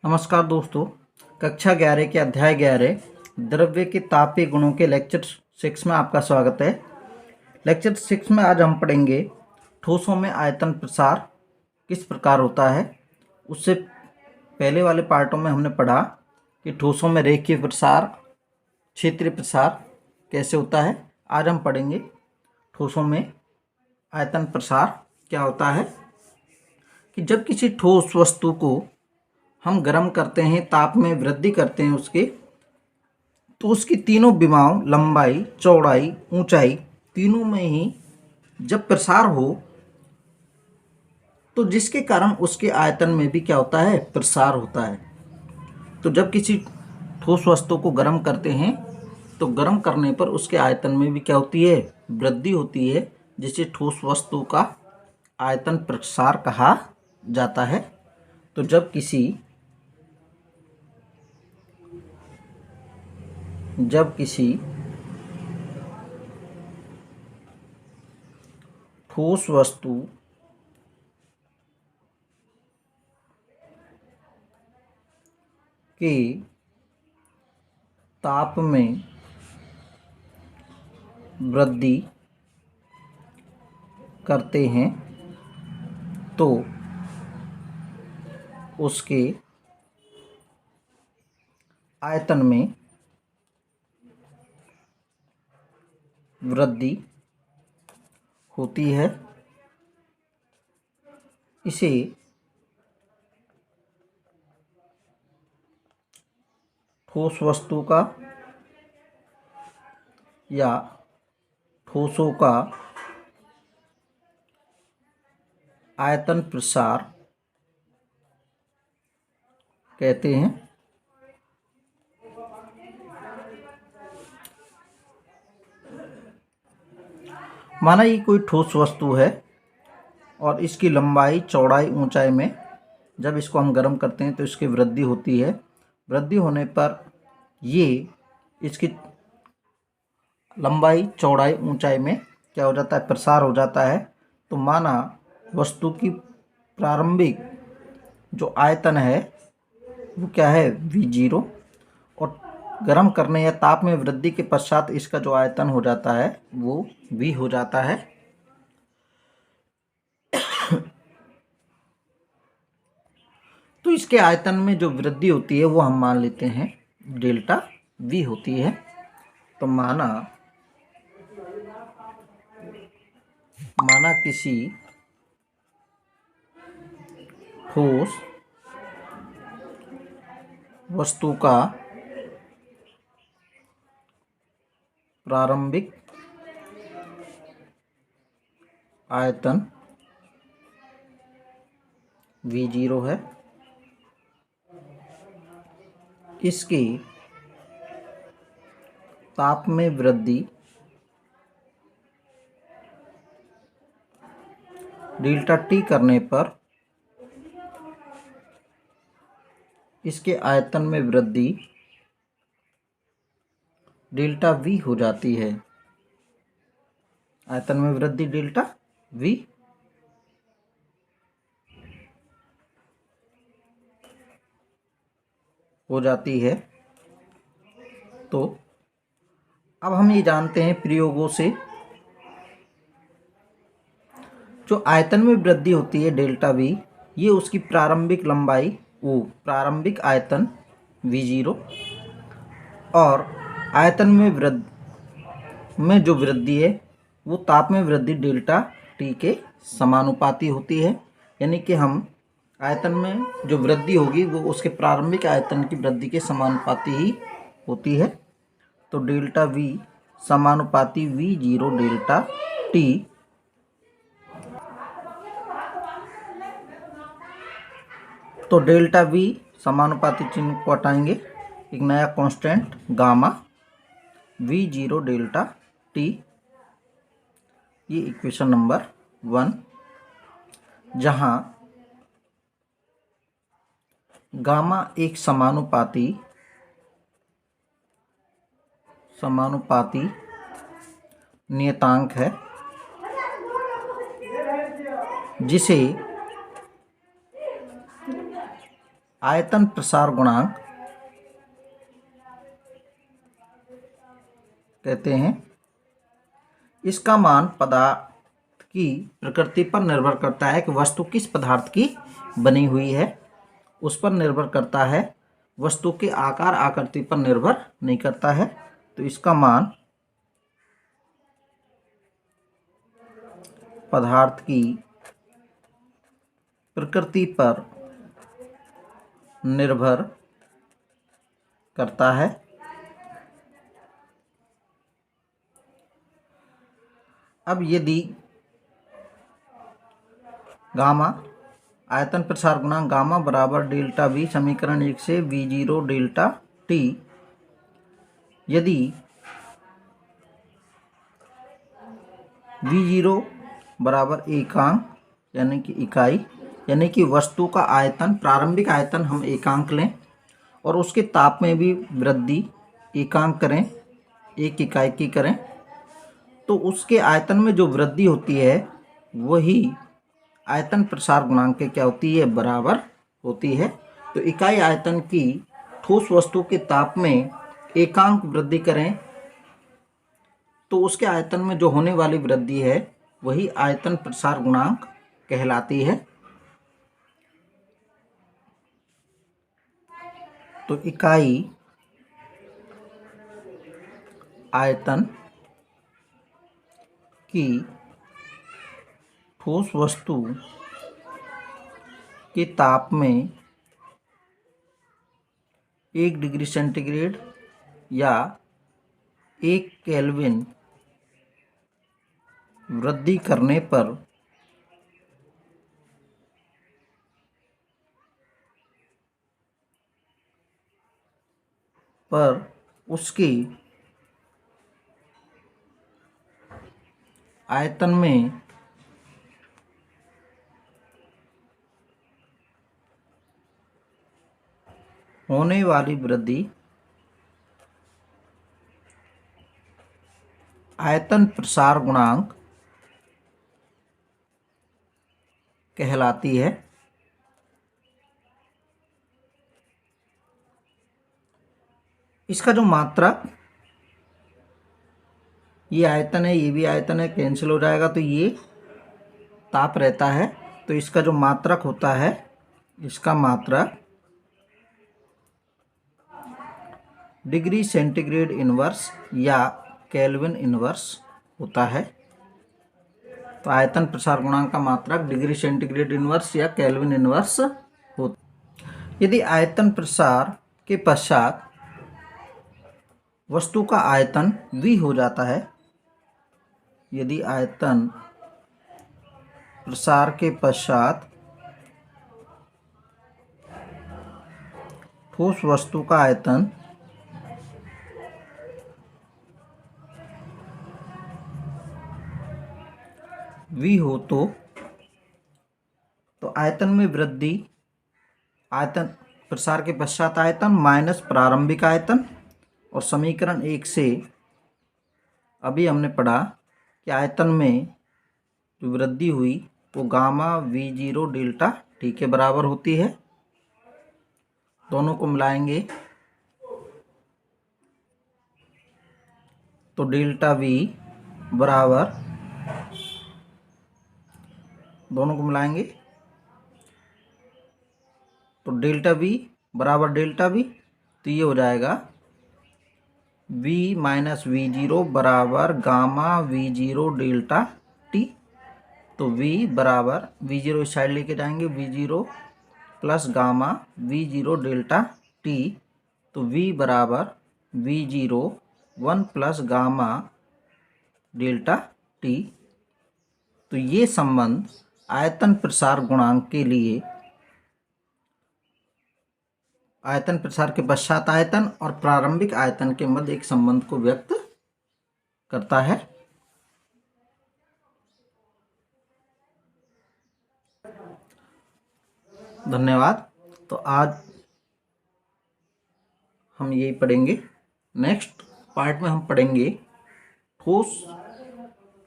नमस्कार दोस्तों। कक्षा 11 के अध्याय 11 द्रव्य के तापीय गुणों के लेक्चर 6 में आपका स्वागत है। लेक्चर 6 में आज हम पढ़ेंगे ठोसों में आयतन प्रसार किस प्रकार होता है। उससे पहले वाले पार्टों में हमने पढ़ा कि ठोसों में रेखीय प्रसार, क्षेत्रीय प्रसार कैसे होता है। आज हम पढ़ेंगे ठोसों में आयतन प्रसार क्या होता है। कि जब किसी ठोस वस्तु को हम गर्म करते हैं, ताप में वृद्धि करते हैं उसके, तो उसकी तीनों विमाओं लंबाई, चौड़ाई, ऊंचाई तीनों में ही जब प्रसार हो तो जिसके कारण उसके आयतन में भी क्या होता है, प्रसार होता है। तो जब किसी ठोस वस्तु को गर्म करते हैं तो गर्म करने पर उसके आयतन में भी क्या होती है, वृद्धि होती है, जिसे ठोस वस्तु का आयतन प्रसार कहा जाता है। तो जब किसी ठोस वस्तु के ताप में वृद्धि करते हैं तो उसके आयतन में वृद्धि होती है। इसे ठोस वस्तु का या ठोसों का आयतन प्रसार कहते हैं। माना ये कोई ठोस वस्तु है और इसकी लंबाई, चौड़ाई, ऊंचाई में जब इसको हम गर्म करते हैं तो इसकी वृद्धि होती है। वृद्धि होने पर ये इसकी लंबाई, चौड़ाई, ऊंचाई में क्या हो जाता है, प्रसार हो जाता है। तो माना वस्तु की प्रारंभिक जो आयतन है वो क्या है, V0, और गर्म करने या ताप में वृद्धि के पश्चात इसका जो आयतन हो जाता है वो V हो जाता है। तो इसके आयतन में जो वृद्धि होती है वो हम मान लेते हैं डेल्टा V होती है। तो माना किसी ठोस वस्तु का प्रारंभिक आयतन V0 है। इसकी ताप में वृद्धि डेल्टा T करने पर इसके आयतन में वृद्धि डेल्टा V हो जाती है। आयतन में वृद्धि डेल्टा V हो जाती है। तो अब हम ये जानते हैं प्रयोगों से, जो आयतन में वृद्धि होती है डेल्टा V, ये उसकी प्रारंभिक लंबाई प्रारंभिक आयतन V0 और आयतन में जो वृद्धि है वो ताप में वृद्धि डेल्टा T के समानुपाती होती है। यानी कि हम आयतन में जो वृद्धि होगी वो उसके प्रारंभिक आयतन की वृद्धि के समानुपाती ही होती है। तो डेल्टा V समानुपाती V0 डेल्टा T। तो डेल्टा V समानुपाती चिन्ह को हटाएंगे, एक नया constant gamma V0 delta T। ये इक्वेशन नंबर 1, जहां गामा एक समानुपाती नियतांक है जिसे आयतन प्रसार गुणांक कहते हैं। इसका मान पदार्थ की प्रकृति पर निर्भर करता है कि वस्तु किस पदार्थ की बनी हुई है, उस पर निर्भर करता है। वस्तु के आकार आकृति पर निर्भर नहीं करता है। तो इसका मान पदार्थ की प्रकृति पर निर्भर करता है। अब यदि गामा आयतन प्रसार गुणांक गामा बराबर डेल्टा V समीकरण 1 से V0 डेल्टा T, यदि V0 बराबर एकांक यानी कि इकाई, यानी कि वस्तु का आयतन, प्रारंभिक आयतन हम एकांक लें और उसके ताप में भी वृद्धि एकांक करें, एक इकाई की करें, तो उसके आयतन में जो वृद्धि होती है वही आयतन प्रसार गुणांक के क्या होती है, बराबर होती है। तो इकाई आयतन की ठोस वस्तु के ताप में एकांक वृद्धि करें तो उसके आयतन में जो होने वाली वृद्धि है वही आयतन प्रसार गुणांक कहलाती है। तो इकाई आयतन की ठोस वस्तु के ताप में 1 डिग्री सेंटीग्रेड या 1 केल्विन वृद्धि करने पर उसकी आयतन में होने वाली वृद्धि आयतन प्रसार गुणांक कहलाती है। इसका जो मात्रक, ये आयतन है, ये भी आयतन है, कैंसिल हो जाएगा तो ये ताप रहता है। तो इसका जो मात्रक होता है, इसका मात्रक डिग्री सेंटीग्रेड इनवर्स या केल्विन इनवर्स होता है। तो आयतन प्रसार गुणांक का मात्रक डिग्री सेंटीग्रेड इनवर्स या केल्विन इनवर्स होता। यदि आयतन प्रसार के पश्चात वस्तु का आयतन V हो जाता है, यदि आयतन प्रसार के पश्चात ठोस वस्तु का आयतन V हो तो आयतन में वृद्धि, आयतन प्रसार के पश्चात आयतन माइनस प्रारंभिक आयतन, और समीकरण 1 से अभी हमने पढ़ा कि आयतन में जो वृद्धि हुई वो गामा V0 डेल्टा T के बराबर होती है। दोनों को मिलाएंगे तो डेल्टा V बराबर, दोनों को मिलाएंगे तो डेल्टा V बराबर डेल्टा V, तो ये हो जाएगा V माइनस V0 बराबर गामा V0 डेल्टा T। तो V बराबर V0 इस साइड लेके जाएंगे, V0 plus gamma V0 delta T। तो V बराबर V0 1 plus gamma delta T। तो ये संबंध आयतन प्रसार गुणांक के लिए आयतन प्रसार के पश्चात आयतन और प्रारंभिक आयतन के मध्य एक संबंध को व्यक्त करता है। धन्यवाद। तो आज हम यही पढ़ेंगे। नेक्स्ट पार्ट में हम पढ़ेंगे ठोस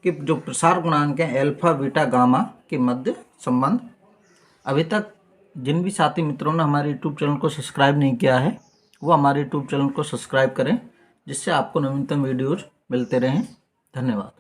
के जो प्रसार गुणांक हैं अल्फा बीटा गामा के मध्य संबंध। अभी तक जिन भी साथी मित्रों ने हमारे यूट्यूब चैनल को सब्सक्राइब नहीं किया है वो हमारे यूट्यूब चैनल को सब्सक्राइब करें, जिससे आपको नवीनतम वीडियोज मिलते रहें। धन्यवाद।